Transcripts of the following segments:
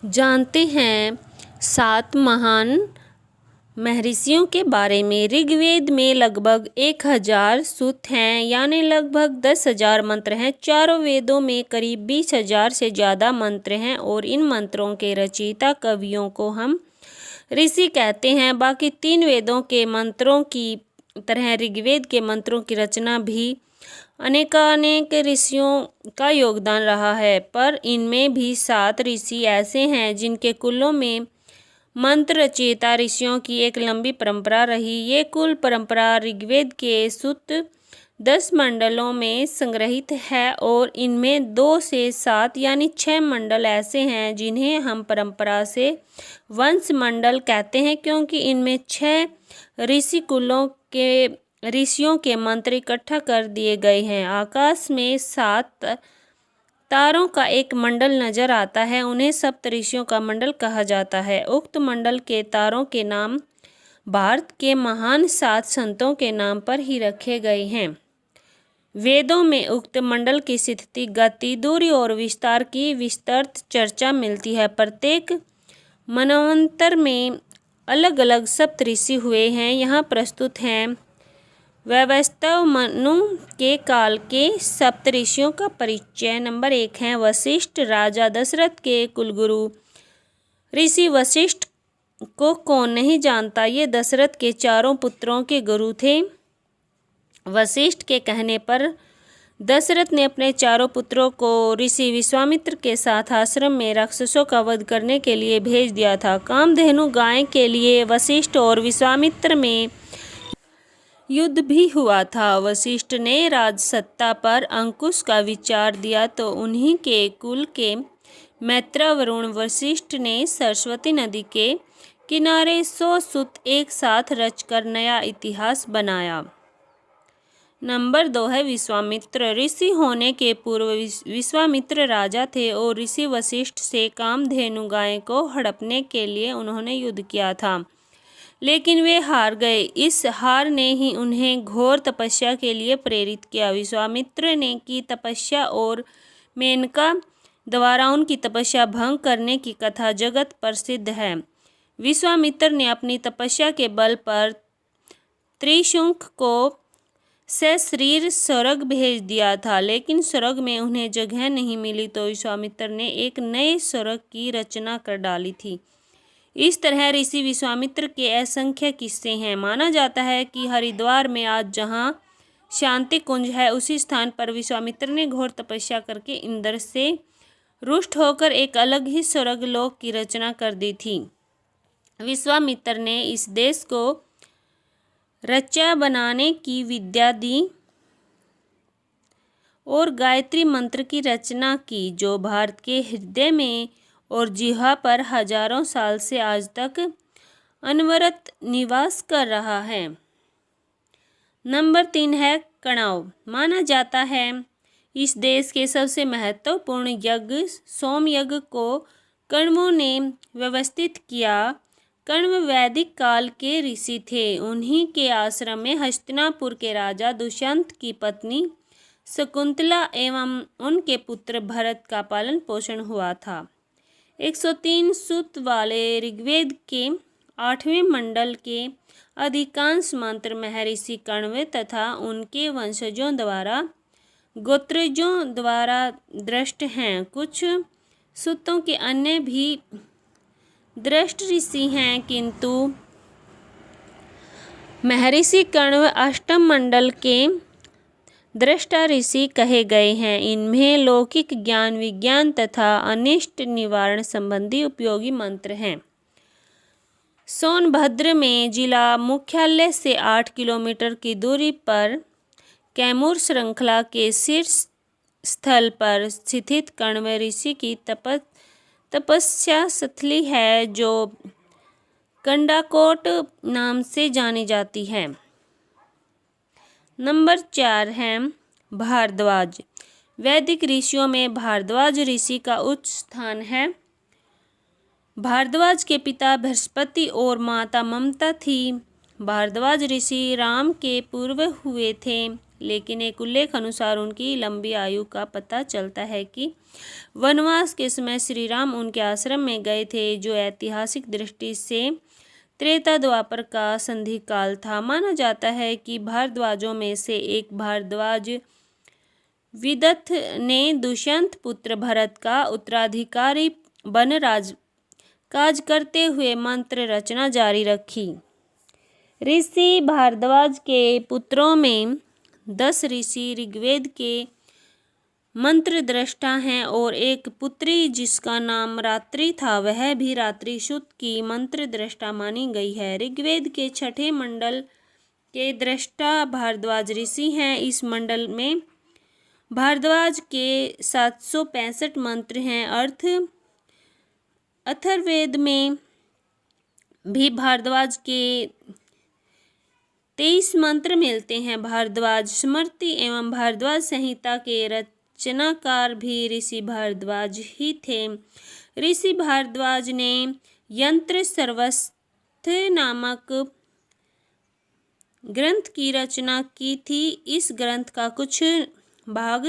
जानते हैं 7 महान महर्षियों के बारे में। ऋग्वेद में लगभग 1000 सूक्त हैं, यानी लगभग 10,000 मंत्र हैं। चारों वेदों में करीब 20,000 से ज़्यादा मंत्र हैं और इन मंत्रों के रचयिता कवियों को हम ऋषि कहते हैं। बाकी 3 वेदों के मंत्रों की तरह ऋग्वेद के मंत्रों की रचना भी अनेकानेक ऋषियों का योगदान रहा है, पर इनमें भी 7 ऋषि ऐसे हैं जिनके कुलों में मंत्र रचयिता ऋषियों की एक लंबी परंपरा रही। ये कुल परंपरा ऋग्वेद के सूक्त 10 मंडलों में संग्रहित है और इनमें 2 से 7 यानी 6 मंडल ऐसे हैं जिन्हें हम परंपरा से वंश मंडल कहते हैं, क्योंकि इनमें 6 ऋषि कुलों के ऋषियों के मंत्र इकट्ठा कर दिए गए हैं। आकाश में 7 तारों का एक मंडल नजर आता है, उन्हें सप्तऋषियों का मंडल कहा जाता है। उक्त मंडल के तारों के नाम भारत के महान 7 संतों के नाम पर ही रखे गए हैं। वेदों में उक्त मंडल की स्थिति, गति, दूरी और विस्तार की विस्तृत चर्चा मिलती है। प्रत्येक मनवंतर में अलग अलग सप्तऋषि हुए हैं। यहाँ प्रस्तुत हैं वैवस्वत मनु के काल के सप्तऋषियों का परिचय। नंबर 1 है वशिष्ठ। राजा दशरथ के कुलगुरु ऋषि वशिष्ठ को कौन नहीं जानता। ये दशरथ के 4 पुत्रों के गुरु थे। वशिष्ठ के कहने पर दशरथ ने अपने 4 पुत्रों को ऋषि विश्वामित्र के साथ आश्रम में राक्षसों का वध करने के लिए भेज दिया था। कामधेनु गाय के लिए वशिष्ठ और विश्वामित्र में युद्ध भी हुआ था। वशिष्ठ ने राजसत्ता पर अंकुश का विचार दिया तो उन्हीं के कुल के मैत्र वरुण वशिष्ठ ने सरस्वती नदी के किनारे 100 सूत एक साथ रचकर नया इतिहास बनाया। नंबर 2 है विश्वामित्र। ऋषि होने के पूर्व विश्वामित्र राजा थे और ऋषि वशिष्ठ से कामधेनु गाय को हड़पने के लिए उन्होंने युद्ध किया था, लेकिन वे हार गए। इस हार ने ही उन्हें घोर तपस्या के लिए प्रेरित किया। विश्वामित्र ने की तपस्या और मेनका द्वारा उनकी तपस्या भंग करने की कथा जगत प्रसिद्ध है। विश्वामित्र ने अपनी तपस्या के बल पर त्रिशंकु को सशरीर स्वर्ग भेज दिया था, लेकिन स्वर्ग में उन्हें जगह नहीं मिली तो विश्वामित्र ने एक नए स्वर्ग की रचना कर डाली थी। इस तरह ऋषि विश्वामित्र के असंख्य किस्से हैं। माना जाता है कि हरिद्वार में आज जहाँ शांति कुंज है, उसी स्थान पर विश्वामित्र ने घोर तपस्या करके इंद्र से रुष्ट होकर एक अलग ही स्वर्ग लोक की रचना कर दी थी। विश्वामित्र ने इस देश को रचा बनाने की विद्या दी और गायत्री मंत्र की रचना की, जो भारत के हृदय में और जिह्वा पर हजारों साल से आज तक अनवरत निवास कर रहा है। नंबर 3 है कण्व। माना जाता है इस देश के सबसे महत्वपूर्ण यज्ञ सोम यज्ञ को कण्वों ने व्यवस्थित किया। कण्व वैदिक काल के ऋषि थे। उन्हीं के आश्रम में हस्तिनापुर के राजा दुष्यंत की पत्नी शकुंतला एवं उनके पुत्र भरत का पालन पोषण हुआ था। 103 सूक्त वाले ऋग्वेद के 8वें मंडल के अधिकांश मंत्र महर्षि कण्व तथा उनके वंशजों द्वारा गोत्रजों द्वारा दृष्ट हैं। कुछ सूक्तों के अन्य भी दृष्ट ऋषि हैं, किंतु महर्षि कण्व अष्टम मंडल के दृष्टा ऋषि कहे गए हैं। इनमें लौकिक ज्ञान, विज्ञान तथा अनिष्ट निवारण संबंधी उपयोगी मंत्र हैं। सोनभद्र में जिला मुख्यालय से 8 किलोमीटर की दूरी पर कैमूर श्रृंखला के शीर्ष स्थल पर स्थित कण्व ऋषि की तपस्या स्थली है, जो कंडाकोट नाम से जानी जाती है। नंबर 4 है भारद्वाज। वैदिक ऋषियों में भारद्वाज ऋषि का उच्च स्थान है। भारद्वाज के पिता बृहस्पति और माता ममता थी। भारद्वाज ऋषि राम के पूर्व हुए थे। लेकिन एक उल्लेख अनुसार उनकी लंबी आयु का पता चलता है कि वनवास के समय श्री राम उनके आश्रम में गए थे, जो ऐतिहासिक दृष्टि से त्रेता द्वापर का संधि काल था। माना जाता है कि भारद्वाजों में से एक भारद्वाज विदथ ने दुष्यंत पुत्र भरत का उत्तराधिकारी बन राजकाज करते हुए मंत्र रचना जारी रखी। ऋषि भारद्वाज के पुत्रों में 10 ऋषि ऋग्वेद के मंत्र दृष्टा हैं और एक पुत्री जिसका नाम रात्रि था, वह भी रात्रि शुद्ध की मंत्र दृष्टा मानी गई है। ऋग्वेद के 6ठे मंडल के दृष्टा भारद्वाज ऋषि हैं। इस मंडल में भारद्वाज के 765 मंत्र हैं। अथर्ववेद में भी भारद्वाज के 23 मंत्र मिलते हैं। भारद्वाज स्मृति एवं भारद्वाज संहिता के रचनाकार भी ऋषि भारद्वाज ही थे। ऋषि भारद्वाज ने यंत्र सर्वस्थ नामक ग्रंथ की रचना की थी। इस ग्रंथ का कुछ भाग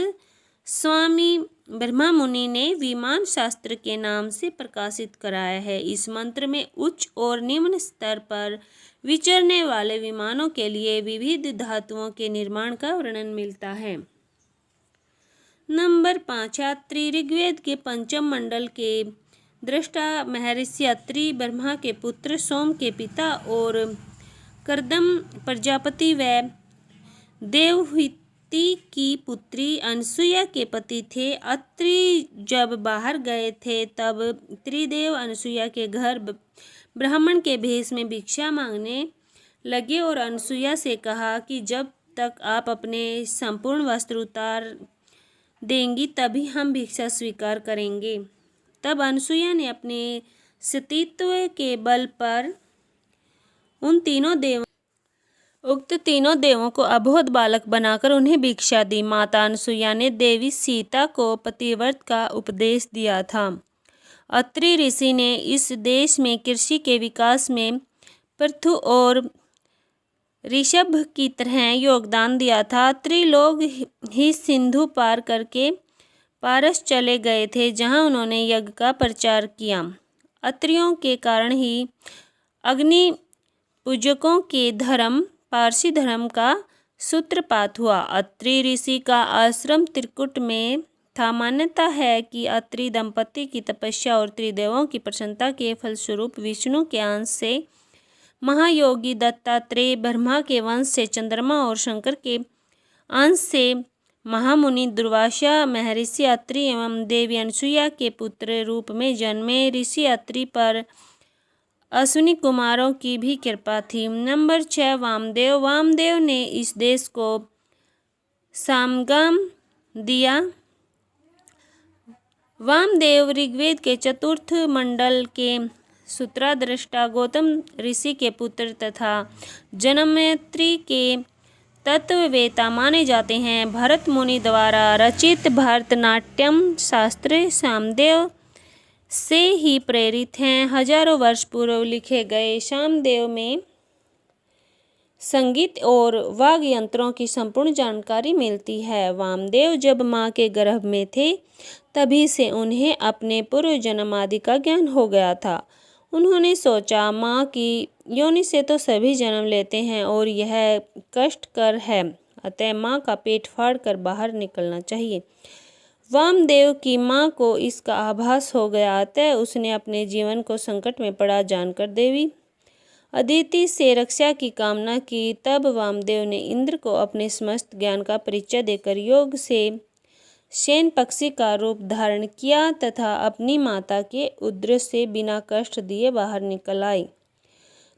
स्वामी ब्रह्मा मुनि ने विमान शास्त्र के नाम से प्रकाशित कराया है। इस मंत्र में उच्च और निम्न स्तर पर विचरने वाले विमानों के लिए विविध धातुओं के निर्माण का वर्णन मिलता है। नंबर 5, अत्रि। ऋग्वेद के 5म मंडल के दृष्टा महर्षि अत्रि ब्रह्मा के पुत्र, सोम के पिता और कर्दम प्रजापति व देवहूति की पुत्री अनसुया के पति थे। अत्रि जब बाहर गए थे तब त्रिदेव अनसुया के घर ब्राह्मण के भेष में भिक्षा मांगने लगे और अनसुया से कहा कि जब तक आप अपने संपूर्ण वस्त्र उतार देंगी तभी हम भिक्षा स्वीकार करेंगे। तब अनसुया ने अपने सतीत्व के बल पर उक्त तीनों देवों को अबोध बालक बनाकर उन्हें भिक्षा दी। माता अनसुया ने देवी सीता को पतिव्रत का उपदेश दिया था। अत्रि ऋषि ने इस देश में कृषि के विकास में पृथु और ऋषभ की तरह योगदान दिया था। अत्रि लोग ही सिंधु पार करके पारस चले गए थे, जहां उन्होंने यज्ञ का प्रचार किया। अत्रियों के कारण ही अग्नि पूजकों के धर्म पारसी धर्म का सूत्रपात हुआ। अत्रि ऋषि का आश्रम त्रिकुट में था। मान्यता है कि अत्रि दंपति की तपस्या और त्रिदेवों की प्रसन्नता के फलस्वरूप विष्णु के अंश से महायोगी दत्तात्रेय, ब्रह्मा के वंश से चंद्रमा और शंकर के अंश से महामुनि दुर्वासा महर्षि अत्रि एवं देवी अनसुया के पुत्र रूप में जन्मे। ऋषि अत्रि पर अश्विनी कुमारों की भी कृपा थी। नंबर 6, वामदेव। वामदेव ने इस देश को सामगाम दिया। वामदेव ऋग्वेद के 4th मंडल के सूत्रदृष्टा गौतम ऋषि के पुत्र तथा जनमेत्री के तत्ववेता माने जाते हैं। भरत मुनि द्वारा रचित भरतनाट्यम शास्त्र सामदेव से ही प्रेरित हैं। हजारों वर्ष पूर्व लिखे गए सामदेव में संगीत और वाद्य यंत्रों की संपूर्ण जानकारी मिलती है। वामदेव जब माँ के गर्भ में थे तभी से उन्हें अपने पूर्व जन्म आदि का ज्ञान हो गया था। उन्होंने सोचा, माँ की योनि से तो सभी जन्म लेते हैं और यह कष्टकर है, अतः माँ का पेट फाड़ कर बाहर निकलना चाहिए। वामदेव की माँ को इसका आभास हो गया, अतः उसने अपने जीवन को संकट में पड़ा जानकर देवी अदिति से रक्षा की कामना की। तब वामदेव ने इंद्र को अपने समस्त ज्ञान का परिचय देकर योग से शयन पक्षी का रूप धारण किया तथा अपनी माता के उदर से बिना कष्ट दिए बाहर निकल आई।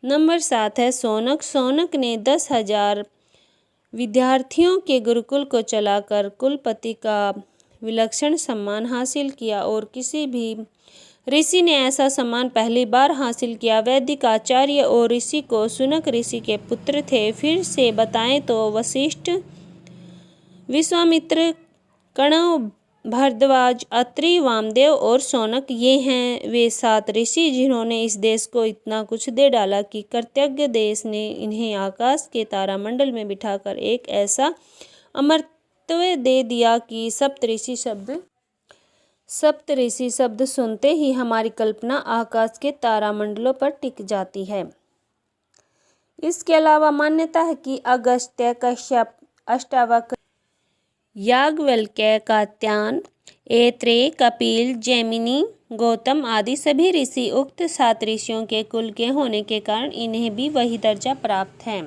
नंबर 7 है सौनक। सौनक ने 10,000 विद्यार्थियों के गुरुकुल को चलाकर कुलपति का विलक्षण सम्मान हासिल किया और किसी भी ऋषि ने ऐसा सम्मान पहली बार हासिल किया। वैदिक आचार्य और ऋषि को सुनक ऋषि के पुत्र थे। फिर से बताएं तो वशिष्ठ, विश्वामित्र, कण्व, भारद्वाज, अत्रि, वामदेव और सौनक, ये हैं वे 7 ऋषि जिन्होंने इस देश को इतना कुछ दे डाला कि कृतज्ञ देश ने इन्हें आकाश के तारामंडल में बिठाकर एक ऐसा अमरत्व दे दिया कि सप्तऋषि शब्द सुनते ही हमारी कल्पना आकाश के तारामंडलों पर टिक जाती है। इसके अलावा मान्यता है कि अगस्त्य, कश्यप, अष्टावक्र, याज्ञवल्क्य, कात्यायन, ऐत्रेय, कपिल, जैमिनी, गौतम आदि सभी ऋषि उक्त 7 ऋषियों के कुल के होने के कारण इन्हें भी वही दर्जा प्राप्त है।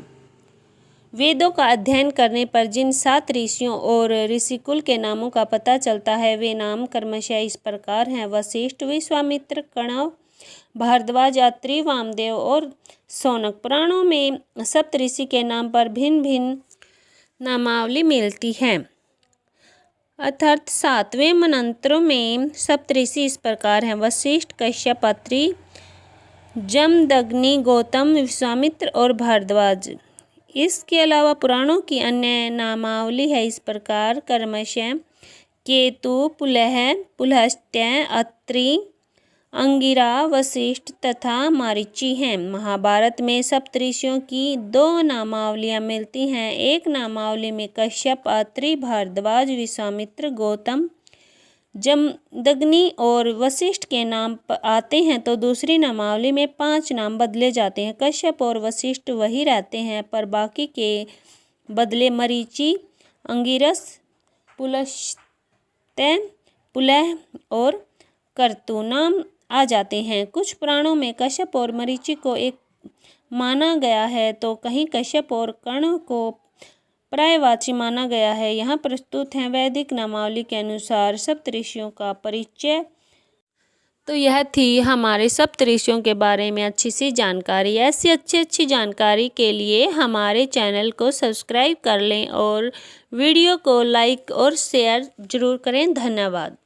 वेदों का अध्ययन करने पर जिन 7 ऋषियों और ऋषिकुल के नामों का पता चलता है वे नाम क्रमशः इस प्रकार हैं: वशिष्ठ, विश्वामित्र, कणव, भारद्वाज, अत्रि, वामदेव और शौनक। पुराणों में सप्तऋषि के नाम पर भिन्न भिन्न नामावली मिलती है। अर्थात 7वें मनंत्रों में सप्तऋषि इस प्रकार हैं: वशिष्ठ, कश्यप, अत्रि, जमदग्नि, गौतम, विश्वामित्र और भारद्वाज। इसके अलावा पुराणों की अन्य नामावली है इस प्रकार: क्रमशः केतु, पुलह, पुलस्त्य, अत्रि, अंगिरा, वशिष्ठ तथा मारीची हैं। महाभारत में सप्तऋषियों की 2 नामावलियाँ मिलती हैं। एक नामावली में कश्यप, अत्रि, भारद्वाज, विश्वामित्र, गौतम, जमदग्नि और वशिष्ठ के नाम आते हैं तो दूसरी नामावली में 5 नाम बदले जाते हैं। कश्यप और वशिष्ठ वही रहते हैं पर बाकी के बदले मरीचि, अंगिरस, पुलस्त्य, पुलह और कर्तु नाम आ जाते हैं। कुछ पुराणों में कश्यप और मरीचि को एक माना गया है तो कहीं कश्यप और कर्ण को पर्यायवाची माना गया है। यहाँ प्रस्तुत हैं वैदिक नामावली के अनुसार सप्तऋषियों का परिचय। तो यह थी हमारे सप्तऋषियों के बारे में अच्छी सी जानकारी। ऐसी अच्छी जानकारी के लिए हमारे चैनल को सब्सक्राइब कर लें और वीडियो को लाइक और शेयर जरूर करें। धन्यवाद।